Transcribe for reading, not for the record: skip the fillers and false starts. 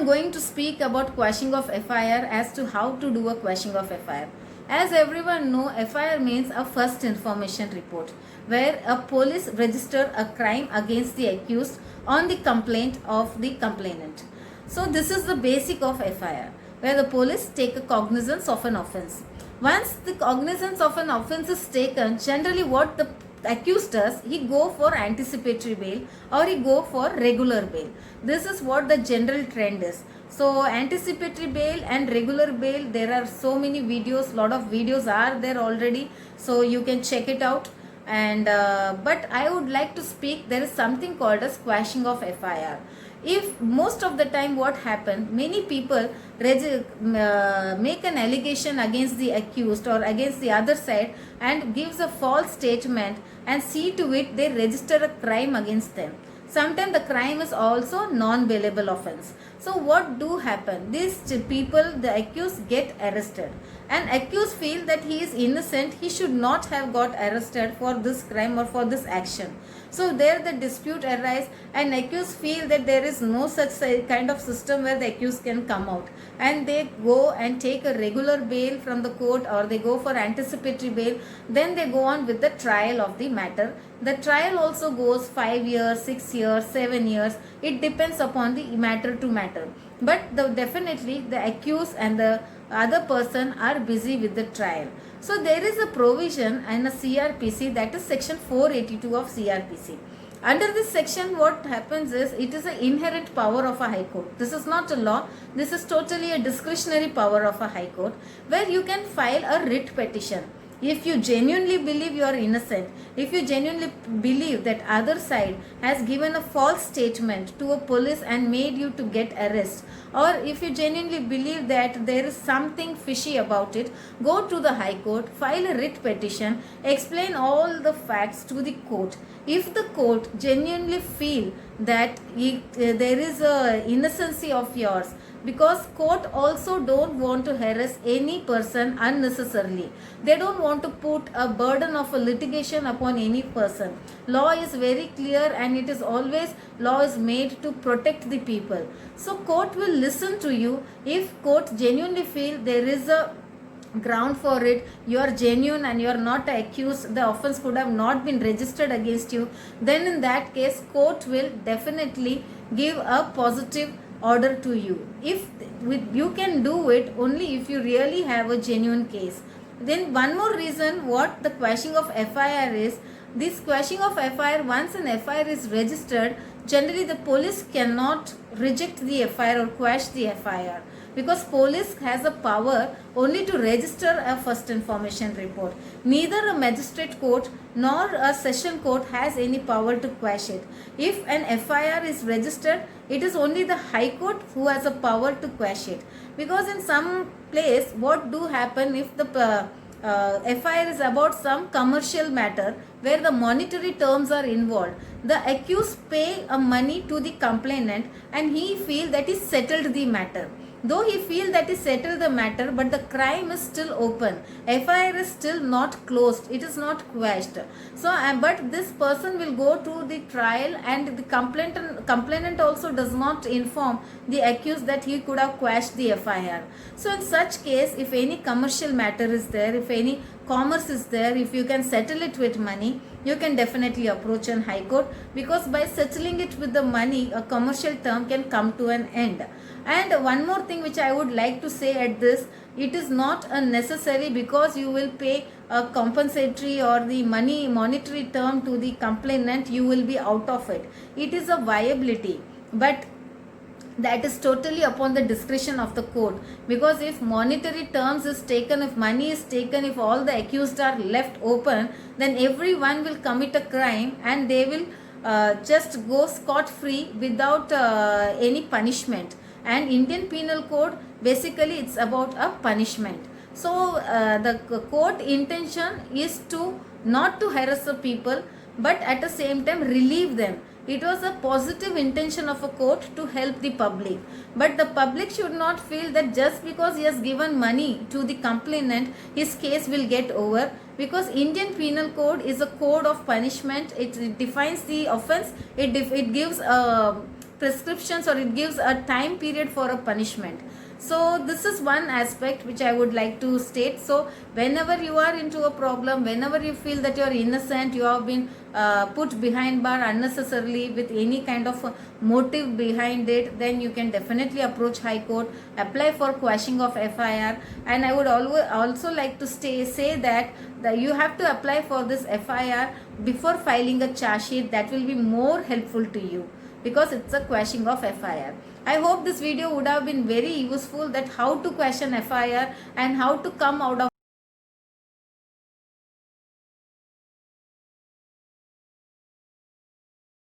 am going to speak about quashing of FIR as to how to do a quashing of FIR. As everyone know, FIR means a first information report, where a police register a crime against the accused on the complaint of the complainant. So this is the basic of FIR, where the police take a cognizance of an offence. Once the cognizance of an offence is taken, generally what the accused does, he go for anticipatory bail or he go for regular bail. This is what the general trend is. So anticipatory bail and regular bail, there are so many videos, lot of videos are there already, so you can check it out. And but I would like to speak, there is something called as quashing of FIR. If most of the time what happened, many people make an allegation against the accused or against the other side and gives a false statement and see to it they register a crime against them. Sometimes the crime is also non-bailable offence. So what do happen? These people, the accused, get arrested. And accused feel that he is innocent, he should not have got arrested for this crime or for this action. So there the dispute arises and accused feel that there is no such kind of system where the accused can come out. And they go and take a regular bail from the court or they go for anticipatory bail. Then they go on with the trial of the matter. The trial also goes 5 years, 6 years, 7 years. It depends upon the matter to matter. But definitely the accused and the other person are busy with the trial. So there is a provision in a CRPC, that is section 482 of CRPC. Under this section what happens is, it is an inherent power of a high court. This is not a law, this is totally a discretionary power of a high court, where you can file a writ petition. If you genuinely believe you are innocent, if you genuinely believe that other side has given a false statement to a police and made you to get arrest, or if you genuinely believe that there is something fishy about it, go to the High Court, file a writ petition, explain all the facts to the court. If the court genuinely feel that there is a innocency of yours, because court also don't want to harass any person unnecessarily. They don't want to put a burden of a litigation upon any person. Law is very clear and it is always, law is made to protect the people. So court will listen to you. If court genuinely feel there is a ground for it, you are genuine and you are not accused, the offense could have not been registered against you, then in that case court will definitely give a positive order to you. If you can do it only if you really have a genuine case. Then one more reason what the quashing of FIR is, this quashing of FIR, once an FIR is registered, generally the police cannot reject the FIR or quash the FIR, because police has a power only to register a first information report. Neither a magistrate court nor a session court has any power to quash it. If an FIR is registered, it is only the High Court who has a power to quash it. Because in some place, what do happen if the FIR is about some commercial matter where the monetary terms are involved, the accused pay a money to the complainant and he feel that he settled the matter. Though he feel that he settled the matter, but the crime is still open. FIR is still not closed. It is not quashed. So, but this person will go to the trial and the complainant also does not inform the accused that he could have quashed the FIR. So, in such case, if any commercial matter is there, if any commerce is there, if you can settle it with money, you can definitely approach an High Court, because by settling it with the money, a commercial term can come to an end. And one more thing which I would like to say at this, it is not a necessary because you will pay a compensatory or the monetary term to the complainant, you will be out of it. It is a viability, but that is totally upon the discretion of the court, because if monetary terms is taken, if money is taken, if all the accused are left open, then everyone will commit a crime and they will just go scot-free without any punishment. And Indian Penal Code, basically it's about a punishment. So the court intention is to not to harass the people, but at the same time relieve them. It was a positive intention of a court to help the public. But the public should not feel that just because he has given money to the complainant, his case will get over. Because Indian Penal Code is a code of punishment. It defines the offence. It gives a prescriptions or it gives a time period for a punishment. So this is one aspect which I would like to state. So whenever you are into a problem, whenever you feel that you are innocent, you have been put behind bar unnecessarily with any kind of motive behind it, then you can definitely approach High Court, apply for quashing of FIR. And I would also like to say that you have to apply for this FIR before filing a charge sheet. That will be more helpful to you because it's a quashing of FIR. I hope this video would have been very useful, that how to question FIR and how to come out of